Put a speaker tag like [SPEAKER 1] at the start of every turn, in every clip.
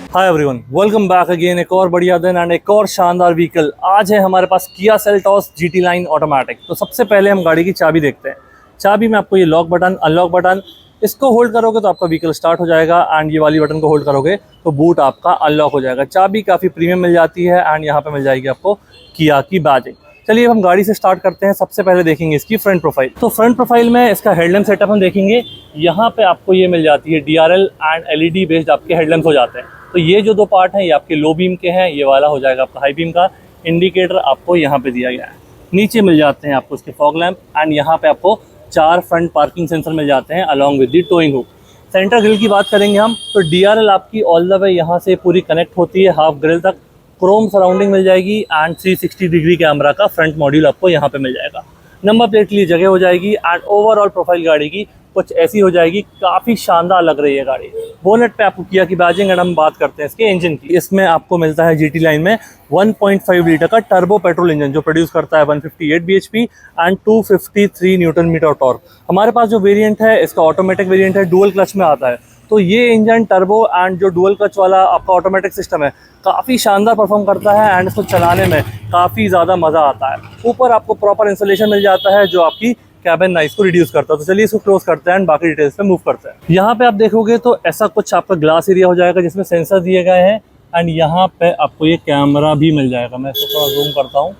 [SPEAKER 1] Hi everyone, welcome back again. एक और बढ़िया दिन एंड एक और शानदार व्हीकल। आज है हमारे पास Kia Seltos GT line automatic. तो सबसे पहले हम गाड़ी की चाबी देखते हैं। चाबी में आपको ये लॉक बटन, अनलॉक बटन, इसको होल्ड करोगे तो आपका व्हीकल स्टार्ट हो जाएगा एंड ये वाली बटन को होल्ड करोगे तो बूट आपका अनलॉक हो जाएगा। चाबी काफ़ी प्रीमियम मिल जाती है एंड यहाँ पे मिल जाएगी आपको किया की बैजिंग। चलिए अब हम गाड़ी से स्टार्ट करते हैं। सबसे पहले देखेंगे इसकी फ्रंट प्रोफाइल। तो फ्रंट प्रोफाइल में इसका हेडलैम्प सेटअप हम देखेंगे। यहाँ पे आपको ये मिल जाती है DRL एंड LED बेस्ड आपके हेडलैम्प हो जाते हैं। तो ये जो दो पार्ट हैं ये आपके लो बीम के हैं, ये वाला हो जाएगा आपका हाई बीम का। इंडिकेटर आपको यहाँ पे दिया गया है। नीचे मिल जाते हैं आपको इसके फॉग लैम्प एंड यहाँ पे आपको 4 फ्रंट पार्किंग सेंसर मिल जाते हैं along with the towing hook. Centre grill की बात करेंगे हम तो DRL आपकी ऑल द वे यहाँ से पूरी कनेक्ट होती है हाफ ग्रिल तक। क्रोम सराउंडिंग मिल जाएगी एंड 360 डिग्री कैमरा का फ्रंट मॉड्यूल आपको यहाँ पे मिल जाएगा। नंबर प्लेट के लिए जगह हो जाएगी एंड ओवरऑल प्रोफाइल गाड़ी की कुछ ऐसी हो जाएगी, काफ़ी शानदार लग रही है गाड़ी। बोनेट पे आपको किया की बैजिंग एंड हम बात करते हैं इसके इंजन की। इसमें आपको मिलता है GT लाइन में 1.5 लीटर का टर्बो पेट्रोल इंजन जो प्रोड्यूस करता है 158 bhp and 253 newton metre torque. हमारे पास जो वेरिएंट है इसका ऑटोमेटिक वेरिएंट है, डुअल क्लच में आता है। तो ये इंजन टर्बो एंड जो डुअल क्लच वाला आपका ऑटोमेटिक सिस्टम है काफ़ी शानदार परफॉर्म करता है एंड इसको चलाने में काफ़ी ज़्यादा मज़ा आता है। ऊपर आपको प्रॉपर इंसुलेशन मिल जाता है जो आपकी कैबिन नॉइस को रिड्यूस करता है। तो चलिए इसको क्लोज करते हैं एंड बाकी डिटेल्स पे मूव करते हैं। यहाँ पे आप देखोगे तो ऐसा कुछ आपका ग्लास एरिया हो जाएगा जिसमें सेंसर दिए गए हैं एंड यहाँ पे आपको ये कैमरा भी मिल जाएगा। मैं इसको थोड़ा जूम करता हूँ,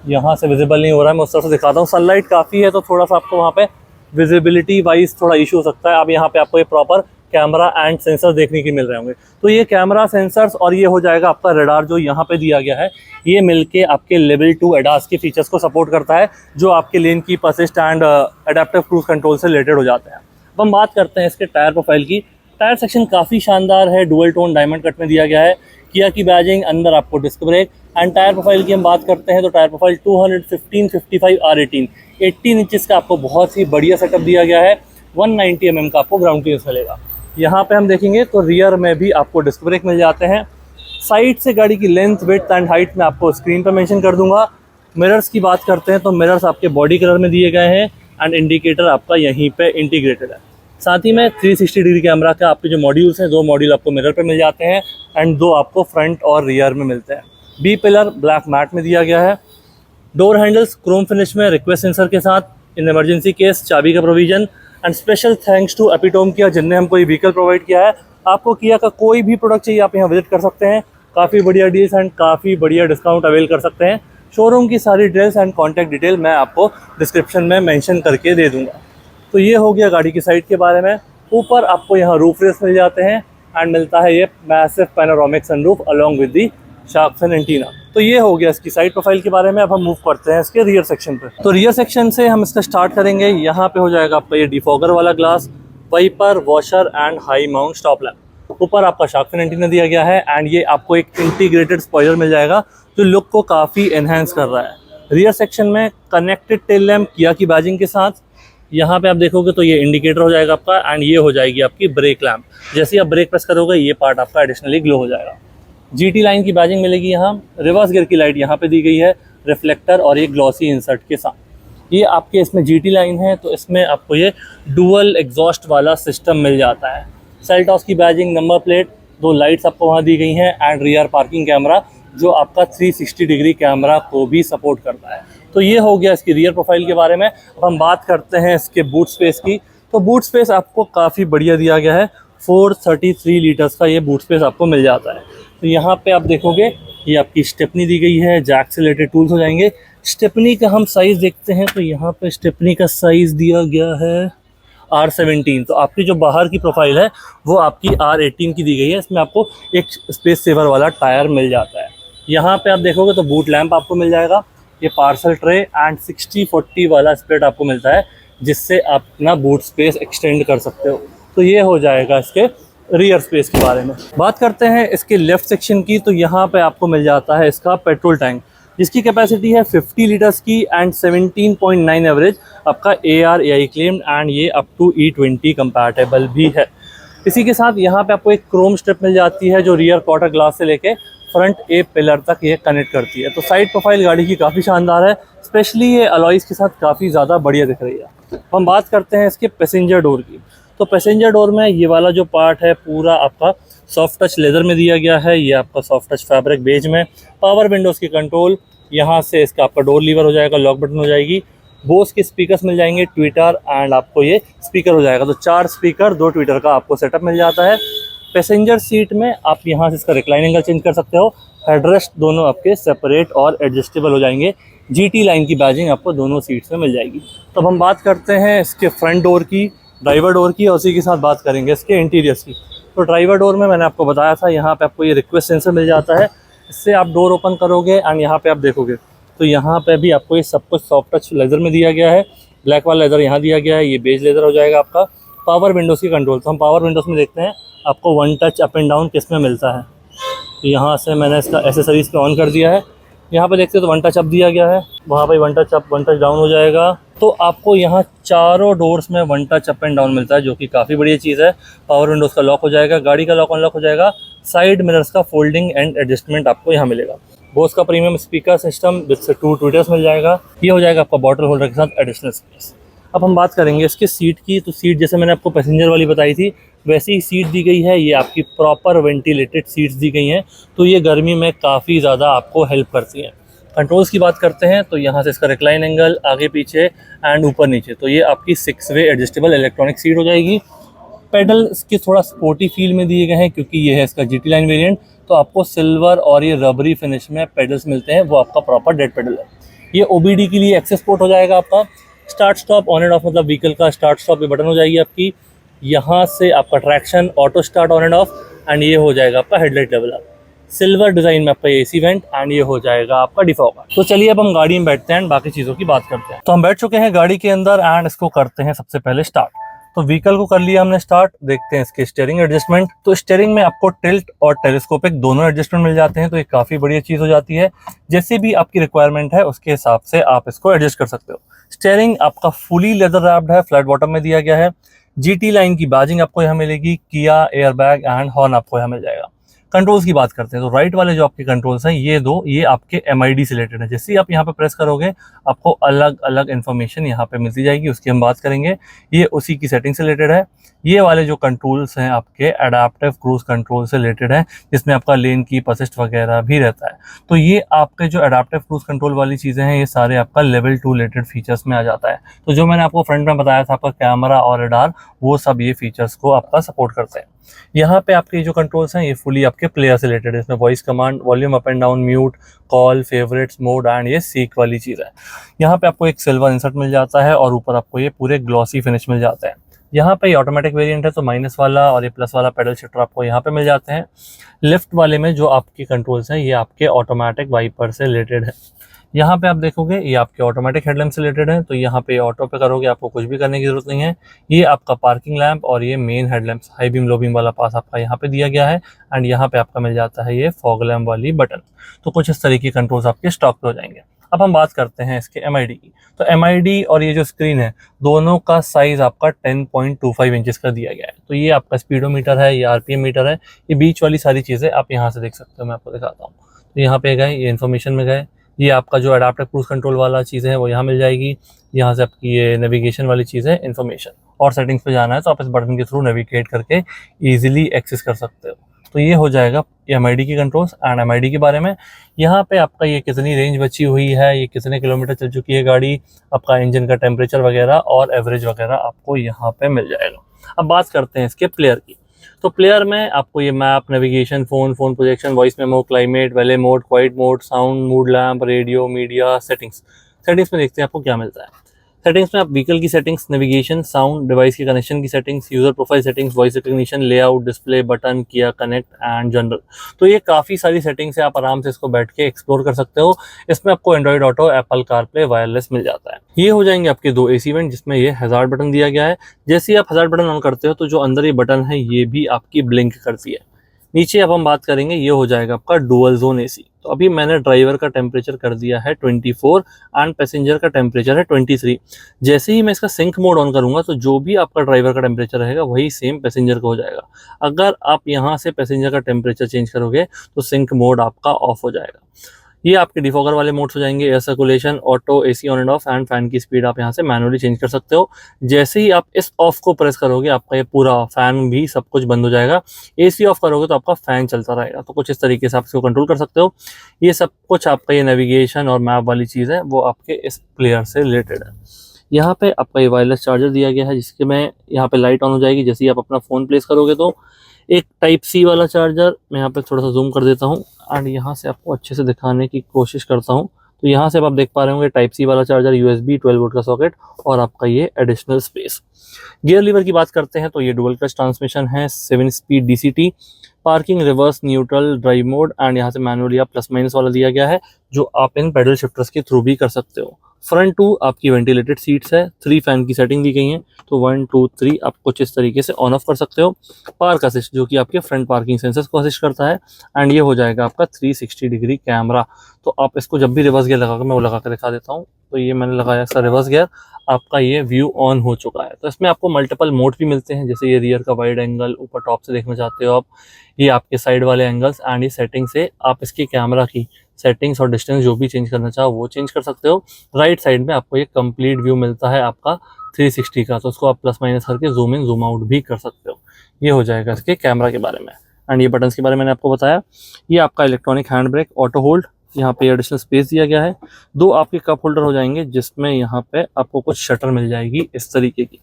[SPEAKER 1] यहाँ से विजिबल नहीं हो रहा है, मैं उस तरफ से दिखाता हूँ। सनलाइट काफ़ी है तो थोड़ा सा आपको वहाँ पे विजिबिलिटी वाइज थोड़ा इशू हो सकता है। अब यहाँ पे आपको ये प्रॉपर कैमरा एंड सेंसर देखने के मिल रहे होंगे। तो ये कैमरा, सेंसर्स और ये हो जाएगा आपका रडार जो यहाँ पे दिया गया है। ये मिलके आपके लेवल 2 ADAS के फीचर्स को सपोर्ट करता है जो आपके लेन की assist and adaptive cruise control से रिलेटेड हो जाते हैं। अब हम बात करते हैं इसके टायर प्रोफाइल की। टायर सेक्शन काफ़ी शानदार है, डुअल टोन डायमंड कट में दिया गया है। किया की बैजिंग, अंदर आपको disc brake and tyre profile की हम बात करते हैं तो टायर प्रोफाइल 215/55 R18 18 इंचज़ का आपको बहुत ही बढ़िया सेटअप दिया गया है। 190 mm का आपको ग्राउंड क्लियरेंस मिलेगा। यहाँ पे हम देखेंगे तो रियर में भी आपको डिस्क ब्रेक मिल जाते हैं। साइड से गाड़ी की लेंथ, विड्थ एंड हाइट में आपको स्क्रीन पर मेंशन कर दूंगा। मिरर्स की बात करते हैं तो मिरर्स आपके बॉडी कलर में दिए गए हैं एंड इंडिकेटर आपका यहीं पे इंटीग्रेटेड है। साथ ही में 360 डिग्री कैमरा का आपके जो मॉड्यूल्स हैं 2 मॉड्यूल आपको मिरर पे मिल जाते हैं एंड 2 आपको फ्रंट और रियर में मिलते हैं। बी पिलर ब्लैक मैट में दिया गया है। डोर हैंडल्स क्रोम फिनिश में रिक्वेस्ट सेंसर के साथ। इन इमरजेंसी केस चाबी का provision and special thanks to Epitome किया जिनने हमको ये व्हीकल प्रोवाइड किया है। आपको किया का कोई भी प्रोडक्ट चाहिए आप यहाँ विजिट कर सकते हैं। काफ़ी बढ़िया डील्स एंड काफ़ी बढ़िया डिस्काउंट अवेल कर सकते हैं। शोरूम की सारी डिटेल्स एंड कॉन्टैक्ट डिटेल मैं आपको डिस्क्रिप्शन में मेंशन करके दे दूँगा। तो ये हो गया गाड़ी की साइड के बारे में। ऊपर आपको यहाँ रूफ रेस मिल जाते हैं एंड मिलता है ये massive panoramic sunroof along with the shark fin antenna. तो ये हो गया इसकी साइड प्रोफाइल के बारे में। अब हम मूव करते हैं इसके रियर सेक्शन पे। तो रियर सेक्शन से हम इसका स्टार्ट करेंगे। यहाँ पे हो जाएगा आपका ये डिफॉगर वाला glass, wiper, washer and high mount stop lamp. ऊपर आपका शार्क फिन एंटीना दिया गया है एंड ये आपको एक इंटीग्रेटेड स्पॉइलर मिल जाएगा जो लुक को काफ़ी एनहेंस कर रहा है। रियर सेक्शन में कनेक्टेड टेल लैम्प किया की बैजिंग के साथ। यहाँ पे आप देखोगे तो ये इंडिकेटर हो जाएगा आपका एंड ये हो जाएगी आपकी ब्रेक लैम्प। जैसे ही आप ब्रेक प्रेस करोगे ये पार्ट आपका एडिशनली ग्लो हो जाएगा। GT लाइन की बैजिंग मिलेगी यहाँ। रिवर्स गियर की लाइट यहाँ पे दी गई है रिफ्लेक्टर और ये ग्लॉसी इंसर्ट के साथ। ये आपके इसमें GT लाइन है तो इसमें आपको ये डुअल एग्जॉस्ट वाला सिस्टम मिल जाता है। सेल्टॉस की बैजिंग, नंबर प्लेट, 2 लाइट्स आपको वहाँ दी गई हैं एंड रियर पार्किंग कैमरा जो आपका 360 डिग्री कैमरा को भी सपोर्ट करता है। तो ये हो गया इसकी रियर प्रोफाइल के बारे में। अब हम बात करते हैं इसके बूट स्पेस की। तो बूट स्पेस आपको काफ़ी बढ़िया दिया गया है। 433 लीटर्स का ये बूट स्पेस आपको मिल जाता है। तो यहाँ पे आप देखोगे ये आपकी स्टेपनी दी गई है, जैक से रिलेटेड टूल्स हो जाएंगे। स्टेपनी का हम साइज़ देखते हैं तो यहाँ पे स्टेपनी का साइज़ दिया गया है R17। तो आपकी जो बाहर की प्रोफाइल है वो आपकी R18 की दी गई है। इसमें आपको एक स्पेस सेवर वाला टायर मिल जाता है। यहाँ पे आप देखोगे तो बूट लैम्प आपको मिल जाएगा। ये पार्सल ट्रे एंड 60/40 वाला स्प्लिट आपको मिलता है जिससे आप अपना बूट स्पेस एक्सटेंड कर सकते हो। तो ये हो जाएगा इसके रियर स्पेस के बारे में। बात करते हैं इसके लेफ्ट सेक्शन की। तो यहाँ पे आपको मिल जाता है इसका पेट्रोल टैंक जिसकी कैपेसिटी है 50 लीटर्स की एंड 17.9 एवरेज आपका AR/AI क्लेम्ड एंड ये अप टू E20 कंपैटिबल भी है। इसी के साथ यहाँ पे आपको एक क्रोम स्ट्रिप मिल जाती है जो रियर क्वार्टर ग्लास से लेके फ्रंट A पिलर तक ये कनेक्ट करती है। तो साइड प्रोफाइल गाड़ी की काफ़ी शानदार है, स्पेशली ये अलॉयज़ के साथ काफ़ी ज़्यादा बढ़िया दिख रही है। हम बात करते हैं इसके पैसेंजर डोर की। तो पैसेंजर डोर में ये वाला जो पार्ट है पूरा आपका सॉफ्ट टच लेदर में दिया गया है, ये आपका सॉफ्ट टच फैब्रिक बेज में। पावर विंडोज़ की कंट्रोल, यहाँ से इसका आपका डोर लीवर हो जाएगा, लॉक बटन हो जाएगी, बोस के स्पीकर्स मिल जाएंगे, ट्विटर एंड आपको ये स्पीकर हो जाएगा। तो 4 स्पीकर 2 ट्विटर का आपको सेटअप मिल जाता है। पैसेंजर सीट में आप यहाँ से इसका रिक्लाइन एंगल चेंज कर सकते हो। हेडरेस्ट दोनों आपके सेपरेट और एडजस्टेबल हो जाएंगे। जीटी लाइन की बैजिंग आपको दोनों सीट्स में मिल जाएगी। तो अब हम बात करते हैं इसके फ्रंट डोर की, ड्राइवर डोर की, और उसी के साथ बात करेंगे इसके इंटीरियर्स की। तो ड्राइवर डोर में मैंने आपको बताया था, यहाँ पे आपको ये रिक्वेस्ट सेंसर मिल जाता है। इससे आप डोर ओपन करोगे एंड यहाँ पे आप देखोगे तो यहाँ पे भी आपको ये सब कुछ सॉफ्ट टच लेदर में दिया गया है। ब्लैक वाला लेदर यहाँ दिया गया है, ये बेज लेदर हो जाएगा आपका। पावर विंडोज़ की कंट्रोल, तो हम पावर विंडोज़ में देखते हैं आपको 1 टच अप एंड डाउन किस में मिलता है। तो यहाँ से मैंने इसका एसेसरीज़ पे ऑन कर दिया है। यहाँ पे देखते हो तो 1 टच अप दिया गया है, वहाँ पे 1 टच अप 1 टच डाउन हो जाएगा। तो आपको यहाँ चारों डोर्स में 1 टच अप एंड डाउन मिलता है, जो कि काफ़ी बढ़िया चीज़ है। पावर विंडोज़ का लॉक हो जाएगा, गाड़ी का लॉक अनलॉक हो जाएगा, साइड मिरर्स का फोल्डिंग एंड एडजस्टमेंट आपको यहाँ मिलेगा। बोस का प्रीमियम स्पीकर सिस्टम जिससे 2 ट्विटर्स मिल जाएगा, ये हो जाएगा आपका बॉटल होल्डर के साथ एडिशनल स्पेस। अब हम बात करेंगे इसके सीट की। तो सीट जैसे मैंने आपको पैसेंजर वाली बताई थी वैसी ही सीट दी गई है, ये आपकी प्रॉपर वेंटिलेटेड सीट्स दी गई हैं, तो ये गर्मी में काफ़ी ज़्यादा आपको हेल्प करती हैं। कंट्रोल्स की बात करते हैं तो यहाँ से इसका रिक्लाइन एंगल, आगे पीछे एंड ऊपर नीचे, तो ये आपकी 6 वे एडजस्टेबल इलेक्ट्रॉनिक सीट हो जाएगी। पेडल इसकी थोड़ा स्पोर्टी फील में दिए गए हैं क्योंकि ये है इसका जीटी लाइन वेरिएंट, तो आपको सिल्वर और ये रबरी फिनिश में पेडल्स मिलते हैं, वो आपका प्रॉपर डेड पेडल है। ये ओबीडी के लिए एक्सेस पोर्ट हो जाएगा आपका। Start stop on end of, मतलब व्हीकल का स्टार्ट स्टॉप ये बटन हो जाएगी आपकी। यहाँ से आपका traction, auto start on end of, and ये हो जाएगा आपका headlight level up. Silver design में आपका एसी वेंट एंड ये हो जाएगा आपका डिफॉगर। तो चलिए अब हम गाड़ी में बैठते हैं, बाकी चीज़ों की बात करते हैं। तो हम बैठ चुके हैं गाड़ी के अंदर एंड इसको करते हैं सबसे पहले स्टार्ट। तो व्हीकल को कर लिया हमने स्टार्ट, देखते हैं इसके स्टीयरिंग एडजस्टमेंट। तो स्टीयरिंग में आपको टिल्ट और टेलीस्कोपिक दोनों एडजस्टमेंट मिल जाते हैं, तो ये काफ़ी बढ़िया चीज़ हो जाती है। जैसे भी आपकी रिक्वायरमेंट है उसके हिसाब से आप इसको एडजस्ट कर सकते हो। स्टीयरिंग आपका फुली लेदर रैप्ड है, फ्लैट बॉटम में दिया गया है। जीटी लाइन की बैजिंग आपको यहाँ मिलेगी, किया एयरबैग एंड हॉर्न आपको यहाँ मिल जाएगा। कंट्रोल्स की बात करते हैं तो राइट वाले जो आपके कंट्रोल्स हैं ये आपके MID से रिलेटेड है। जैसे ही आप यहाँ पे प्रेस करोगे आपको अलग अलग इन्फॉर्मेशन यहाँ पे मिलती जाएगी, उसकी हम बात करेंगे। ये उसी की सेटिंग से रिलेटेड है। ये वाले जो कंट्रोल्स हैं आपके एडाप्टिव क्रूज कंट्रोल से रिलेटेड है, जिसमें आपका लेन कीप असिस्ट वगैरह भी रहता है। तो ये आपके जो एडाप्टिव क्रूज कंट्रोल वाली चीज़ें हैं ये सारे आपका लेवल 2 रिलेटेड फीचर्स में आ जाता है। तो जो मैंने आपको फ्रंट में बताया था आपका कैमरा और रडार, वो सब ये फीचर्स को आपका सपोर्ट करते हैं। यहाँ पे आपके जो कंट्रोल्स हैं ये फुली आपके प्लेयर से रिलेटेड है। इसमें voice command, volume up and down, mute, call, favourites, mode and ये सीक वाली चीज़ है। यहाँ पे आपको एक सिल्वर इंसर्ट मिल जाता है और ऊपर आपको ये पूरे ग्लॉसी फिनिश मिल जाता है। यहाँ पे ये ऑटोमेटिक वेरिएंट है, तो माइनस वाला और ये प्लस वाला पेडल शिफ्टर आपको यहाँ पे मिल जाते हैं। लेफ्ट वाले में जो आपकी कंट्रोल्स हैं ये आपके ऑटोमेटिक वाइपर से रिलेटेड है। यहाँ पे आप देखोगे ये आपके ऑटोमेटिक हेडलैम्प से रिलेटेड है, तो यहाँ पे ऑटो पे करोगे आपको कुछ भी करने की जरूरत नहीं है। ये आपका पार्किंग लैंप और ये main headlamp high beam low beam वाला पास आपका यहाँ पे दिया गया है एंड यहाँ पे आपका मिल जाता है ये फॉग लैंप वाली बटन। तो कुछ इस तरीके के कंट्रोल्स आपके स्टॉक पे हो जाएंगे। अब हम बात करते हैं इसके MID की। तो MID और ये जो स्क्रीन है दोनों का साइज आपका 10.25 इंचेस का दिया गया है। तो ये आपका स्पीडोमीटर है, ये RPM मीटर है, ये बीच वाली सारी चीज़ें आप यहाँ से देख सकते हो। मैं आपको दिखाता हूँ। तो यहाँ पे गए, ये इन्फॉर्मेशन में गए, ये आपका जो एडाप्टिव क्रूज कंट्रोल वाला चीज़ है वो यहाँ मिल जाएगी। यहाँ से आपकी ये नेविगेशन वाली चीज़ है, इन्फॉर्मेशन और सेटिंग्स पे जाना है तो आप इस बटन के थ्रू नेविगेट करके इजीली एक्सेस कर सकते हो। तो ये हो जाएगा MID की कंट्रोल्स एंड MID के बारे में। यहाँ पे आपका ये कितनी रेंज बची हुई है, ये कितने किलोमीटर चल चुकी है गाड़ी, आपका इंजन का टेम्परेचर वगैरह और एवरेज वगैरह आपको यहाँ पे मिल जाएगा। अब बात करते हैं इसके प्लेयर की। तो प्लेयर में आपको ये map, navigation, phone projection, voice memo, climate, valet mode, quiet mode, sound, mood lamp, radio, media, settings में देखते हैं आपको क्या मिलता है। सेटिंग्स में आप व्हीकल की सेटिंग्स, नेविगेशन, साउंड, डिवाइस के कनेक्शन की settings, user profile settings, voice recognition, layout, display, button, किया कनेक्ट एंड जनरल। तो ये काफ़ी सारी सेटिंग्स है, आप आराम से इसको बैठ के एक्सप्लोर कर सकते हो। इसमें आपको Android Auto, Apple CarPlay, wireless मिल जाता है। ये हो जाएंगे आपके 2 AC वेंट जिसमें ये हज़ार्ड बटन दिया गया है। जैसे ही आप हज़ार्ड बटन ऑन करते हो तो जो अंदर ये बटन है ये भी आपकी ब्लिंक करती है। नीचे अब हम बात करेंगे, ये हो जाएगा आपका डुअल जोन AC। तो अभी मैंने ड्राइवर का टेम्परेचर कर दिया है 24 एंड पैसेंजर का टेम्परेचर है 23। जैसे ही मैं इसका सिंक मोड ऑन करूंगा तो जो भी आपका ड्राइवर का टेम्परेचर रहेगा वही सेम पैसेंजर का हो जाएगा। अगर आप यहाँ से पैसेंजर का टेम्परेचर चेंज करोगे तो सिंक मोड आपका ऑफ हो जाएगा। ये आपके डिफॉगर वाले मोड्स हो जाएंगे, air circulation, auto, AC on end of, and fan की स्पीड आप यहाँ से मैनुअली चेंज कर सकते हो। जैसे ही आप इस ऑफ को प्रेस करोगे आपका ये पूरा फैन भी सब कुछ बंद हो जाएगा। एसी ऑफ करोगे तो आपका फैन चलता रहेगा। तो कुछ इस तरीके से आप इसको कंट्रोल कर सकते हो। ये सब कुछ आपका ये नेविगेशन और मैप वाली चीज़ है वो आपके इस प्लेयर से रिलेटेड है। यहाँ पे आपका ये वायरलेस चार्जर दिया गया है, जिसके में यहाँ पे लाइट ऑन हो जाएगी जैसे ही आप अपना फ़ोन प्लेस करोगे। तो एक टाइप सी वाला चार्जर, मैं यहाँ पे थोड़ा सा जूम कर देता हूँ एंड यहाँ से आपको अच्छे से दिखाने की कोशिश करता हूँ। तो यहाँ से आप देख पा रहे होंगे टाइप सी वाला चार्जर, USB 12 वोल्ट का सॉकेट और आपका ये एडिशनल स्पेस। गियर लीवर की बात करते हैं तो ये डुअल क्लच ट्रांसमिशन है, 7 speed DCT, parking, reverse, neutral, drive mode and यहाँ से मैनुअली आप प्लस माइनस वाला दिया गया है जो आप इन पेडल शिफ्टर्स के थ्रू भी कर सकते हो। फ्रंट 2 आपकी वेंटिलेटेड सीट्स है, 3 फैन की सेटिंग दी गई है। तो 1 2 3 आप कुछ इस तरीके से ऑन ऑफ कर सकते हो। पार्क असिस्ट जो कि आपके फ्रंट पार्किंग सेंसर्स को असिस्ट करता है एंड ये हो जाएगा आपका 360 डिग्री कैमरा। तो आप इसको जब भी रिवर्स गियर लगा कर, मैं वो लगा कर दिखा देता हूँ। तो ये मैंने लगाया इसका रिवर्स गियर, आपका ये व्यू ऑन हो चुका है। तो इसमें आपको मल्टीपल मोड भी मिलते हैं, जैसे ये रियर का वाइड एंगल, ऊपर टॉप से देखना चाहते हो आप, ये आपके साइड वाले एंगल्स एंड ये सेटिंग से आप इसकी कैमरा की सेटिंग्स और डिस्टेंस जो भी चेंज करना चाहो वो चेंज कर सकते हो। राइट साइड में आपको ये कंप्लीट व्यू मिलता है आपका 360 का, तो उसको आप प्लस माइनस करके जूम इन जूम आउट भी कर सकते हो। ये हो जाएगा इसके कैमरा के बारे में। एंड ये बटन्स के बारे में मैंने आपको बताया। ये आपका electronic hand brake, auto hold, यहाँ पे एडिशनल स्पेस दिया गया है। 2 आपके कप होल्डर हो जाएंगे जिसमें यहाँ पे आपको कुछ शटर मिल जाएगी इस तरीके की।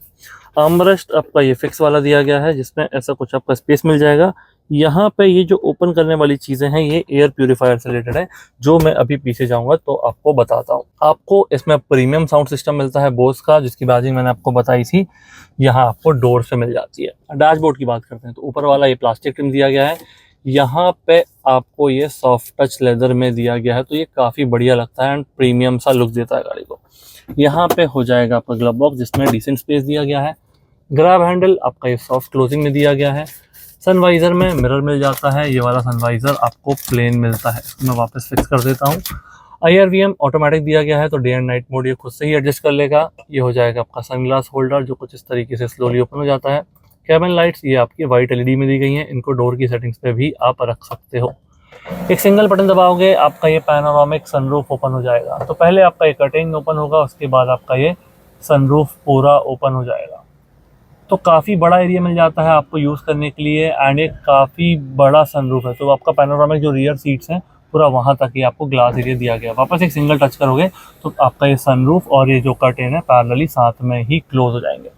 [SPEAKER 1] आर्मरेस्ट आपका ये फिक्स वाला दिया गया है जिसमें ऐसा कुछ आपका स्पेस मिल जाएगा। यहाँ पे ये जो ओपन करने वाली चीज़ें हैं ये एयर प्यूरीफायर से रिलेटेड है, जो मैं अभी पीछे जाऊँगा तो आपको बताता हूँ। आपको इसमें प्रीमियम साउंड सिस्टम मिलता है बोस का, जिसकी बाजी मैंने आपको बताई थी, यहाँ आपको डोर से मिल जाती है। डैशबोर्ड की बात करते हैं तो ऊपर वाला ये प्लास्टिक ट्रिम दिया गया है, यहाँ पे आपको ये सॉफ्ट टच लेदर में दिया गया है, तो ये काफ़ी बढ़िया लगता है एंड प्रीमियम सा लुक देता है गाड़ी को। यहाँ पे हो जाएगा आपका ग्लव बॉक्स जिसमें डिसेंट स्पेस दिया गया है। ग्रैब हैंडल आपका ये सॉफ्ट क्लोजिंग में दिया गया है। सनवाइजर में मिरर मिल जाता है, ये वाला सनवाइजर आपको प्लेन मिलता है। इसको मैं वापस फिक्स कर देता हूँ। IRVM ऑटोमेटिक दिया गया है, तो डे एंड नाइट मोड ये खुद से ही एडजस्ट कर लेगा। ये हो जाएगा आपका सनग्लास होल्डर जो कुछ इस तरीके से स्लोली ओपन हो जाता है। कैबिन लाइट्स ये आपकी वाइट LED में दी गई हैं, इनको डोर की सेटिंग्स पे भी आप रख सकते हो। एक सिंगल बटन दबाओगे आपका ये पैनोरामिक सनरूफ ओपन हो जाएगा। तो पहले आपका ये कर्टेन ओपन होगा, उसके बाद आपका ये सनरूफ पूरा ओपन हो जाएगा। तो काफ़ी बड़ा एरिया मिल जाता है आपको यूज़ करने के लिए एंड एक काफ़ी बड़ा सनरूफ है। तो आपका पैनोरामिक जो रियर सीट्स हैं पूरा वहाँ तक ही आपको ग्लास एरिया दिया गया। वापस एक सिंगल टच करोगे तो आपका ये सनरूफ और ये जो कर्टेन है पैरेलली साथ में ही क्लोज हो जाएंगे।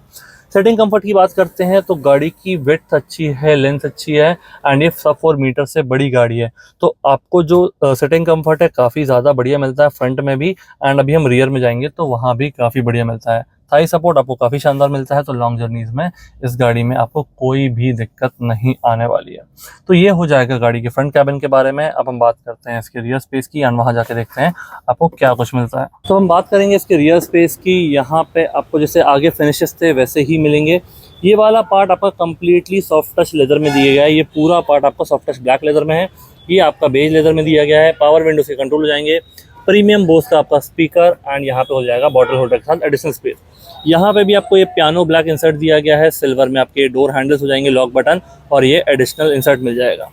[SPEAKER 1] सेटिंग कंफर्ट की बात करते हैं तो गाड़ी की विड्थ अच्छी है, लेंथ अच्छी है एंड ये सब 4 मीटर से बड़ी गाड़ी है। तो आपको जो सेटिंग कंफर्ट है काफ़ी ज़्यादा बढ़िया मिलता है फ्रंट में भी, एंड अभी हम रियर में जाएंगे तो वहाँ भी काफ़ी बढ़िया मिलता है। थाई सपोर्ट आपको काफ़ी शानदार मिलता है, तो लॉन्ग जर्नीज़ में इस गाड़ी में आपको कोई भी दिक्कत नहीं आने वाली है। तो ये हो जाएगा गाड़ी के फ्रंट कैबिन के बारे में। अब हम बात करते हैं इसके रियर स्पेस की एंड वहाँ जाके देखते हैं आपको क्या कुछ मिलता है। तो हम बात करेंगे इसके रियर स्पेस की। यहाँ पे आपको जैसे आगे फिनिशेस थे वैसे ही मिलेंगे। ये वाला पार्ट आपका कम्प्लीटली सॉफ्ट टच लेदर में दिया गया है। ये पूरा पार्ट आपका सॉफ्ट टच ब्लैक लेदर में है। ये आपका बेज लेदर में दिया गया है। पावर विंडो से कंट्रोल हो जाएंगे। प्रीमियम बोस का आपका स्पीकर एंड यहाँ पे हो जाएगा बॉटल होल्डर के साथ एडिशनल स्पेस। यहाँ पे भी आपको ये पियानो ब्लैक इंसर्ट दिया गया है। सिल्वर में आपके डोर हैंडल्स हो जाएंगे, लॉक बटन और ये एडिशनल इंसर्ट मिल जाएगा।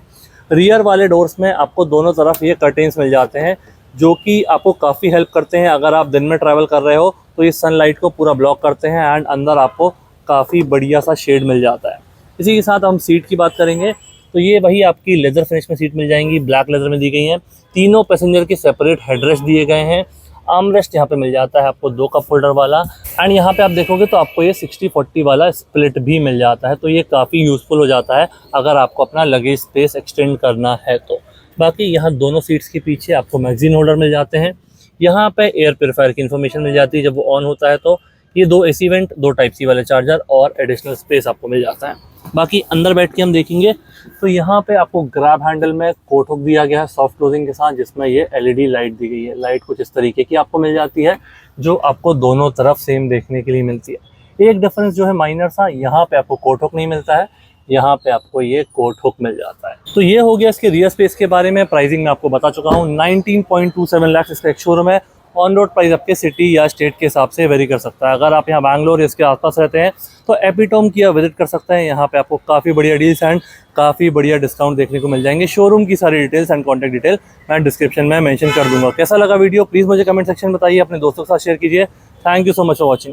[SPEAKER 1] रियर वाले डोर्स में आपको दोनों तरफ ये कर्टेन्स मिल जाते हैं जो कि आपको काफ़ी हेल्प करते हैं। अगर आप दिन में ट्रैवल कर रहे हो तो ये सनलाइट को पूरा ब्लॉक करते हैं एंड अंदर आपको काफ़ी बढ़िया सा शेड मिल जाता है। इसी के साथ हम सीट की बात करेंगे तो ये वही आपकी लेदर फिनिश में सीट मिल जाएंगी, ब्लैक लेदर में दी गई हैं। तीनों पैसेंजर के सेपरेट हेडरेस्ट दिए गए हैं। आर्मरेस्ट यहाँ पे मिल जाता है आपको 2 कप होल्डर वाला एंड यहाँ पे आप देखोगे तो आपको ये 60-40 वाला स्प्लिट भी मिल जाता है। तो ये काफ़ी यूज़फुल हो जाता है अगर आपको अपना लगेज स्पेस एक्सटेंड करना है तो। बाकी यहाँ दोनों सीट्स के पीछे आपको मैगजीन होल्डर मिल जाते हैं। यहाँ पे एयर प्योरीफायर की इन्फॉर्मेशन मिल जाती है जब वो ऑन होता है। तो ये 2 AC वेंट, 2 टाइप सी वाले चार्जर और एडिशनल स्पेस आपको मिल जाता है। बाकी अंदर बैठ के हम देखेंगे तो यहाँ पे आपको ग्रैब हैंडल में कोट हुक दिया गया है सॉफ्ट क्लोजिंग के साथ, जिसमें ये LED लाइट दी गई है। लाइट कुछ इस तरीके की आपको मिल जाती है जो आपको दोनों तरफ सेम देखने के लिए मिलती है। एक डिफरेंस जो है माइनर सा, यहाँ पे आपको कोट हुक नहीं मिलता है, यहाँ पे आपको ये कोट हुक मिल जाता है। तो ये हो गया इसके रियर स्पेस के बारे में। प्राइसिंग में आपको बता चुका हूँ। 19.27 लाख इसका एक शोरूम है ऑन रोड प्राइस आपके सिटी या स्टेट के हिसाब से वेरी कर सकता है। अगर आप यहाँ बैंगलोर इसके आसपास रहते हैं तो एपिटोम किया विजिट कर सकते हैं। यहाँ पे आपको काफ़ी बढ़िया डील्स एंड काफ़ी बढ़िया डिस्काउंट देखने को मिल जाएंगे। शोरूम की सारी डिटेल्स एंड कॉन्टैक्ट डिटेल मैं डिस्क्रिप्शन में मेंशन कर दूंगा। कैसा लगा वीडियो प्लीज़ मुझे कमेंट सेक्शन में बताइए, अपने दोस्तों के साथ शेयर कीजिए। Thank you so much for watching.